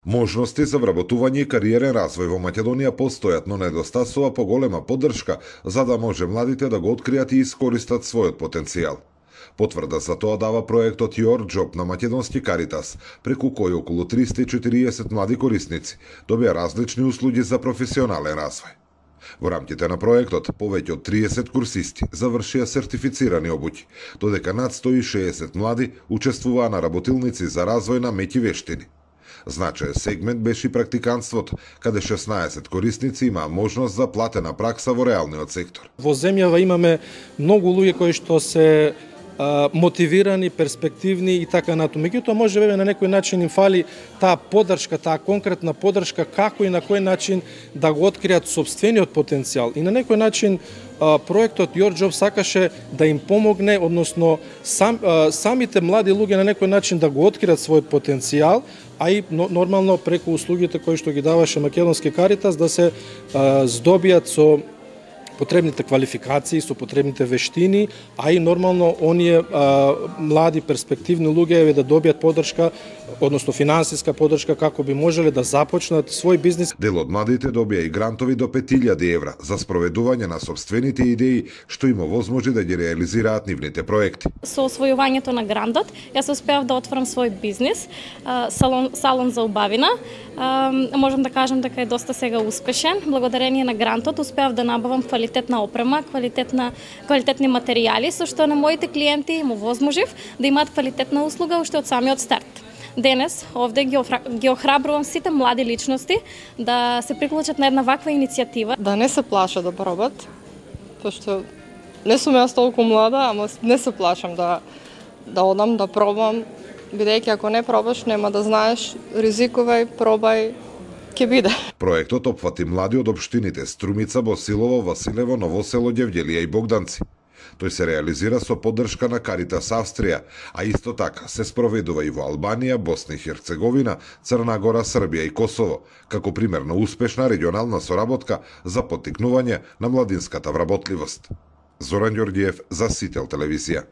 Можности за вработување и кариерен развој во Македонија постојат, но недостасува поголема поддршка за да може младите да го откријат и искористат својот потенцијал. Потврда за тоа дава проектот Your Job на македонски Каритас, преку кој околу 340 млади корисници добија различни услуги за професионален развој. Во рамките на проектот, повеќе од 30 курсисти завршија сертифицирани обуки, додека над 160 млади учествуваа на работилници за развој на меки вештини. Значаен сегмент беше и практиканството, каде 16 корисници имаа можност за платена пракса во реалниот сектор. Во земјава имаме многу луѓе кои што се мотивирани, перспективни и така натаму. Меѓутоа можеби на некој начин им фали таа поддршка, таа конкретна поддршка како и на кој начин да го откријат сопствениот потенцијал. И на некој начин проектот Your Job сакаше да им помогне, односно самите млади луѓе на некој начин да го откријат својот потенцијал, а и нормално преку услугите кои што ги даваше македонски Каритас да се здобијат со потребните квалификации, со потребните вештини, а и нормално оние млади перспективни луѓе да добијат поддршка, односно финансиска поддршка како би можеле да започнат свој бизнис. Дел од младите добија и грантови до 5000 евра за спроведување на сопствените идеи што им овозможи да ги реализираат нивните проекти. Со освојувањето на грантот, јас успеав да отворам свој бизнис, салон за убавина. Можам да кажам дека е доста сега успешен. Благодарение на грантот успеав да набавам квалитетна опрема, квалитетни материјали, со што на моите клиенти им овозможив да имаат квалитетна услуга уште од самиот старт. Денес овде ги охрабрувам сите млади личности да се приклучат на една ваква иницијатива. Да не се плашат да пробат, пошто не сум јас толку млада, ама не се плашам да одам, да пробам, бидејќи ако не пробаш нема да знаеш, ризикувај, пробај, ќе биде. Проектот опфати млади од општините Струмица, Босилово, Василево, Ново село, Ѓевѓелија и Богданци. Тој се реализира со поддршка на Каритас Австрија, а исто така се спроведува и во Албанија, Босна и Херцеговина, Црна Гора, Србија и Косово, како пример на успешна регионална соработка за поттикнување на младинската вработливост. Зоран Ѓорѓиев за Сител телевизија.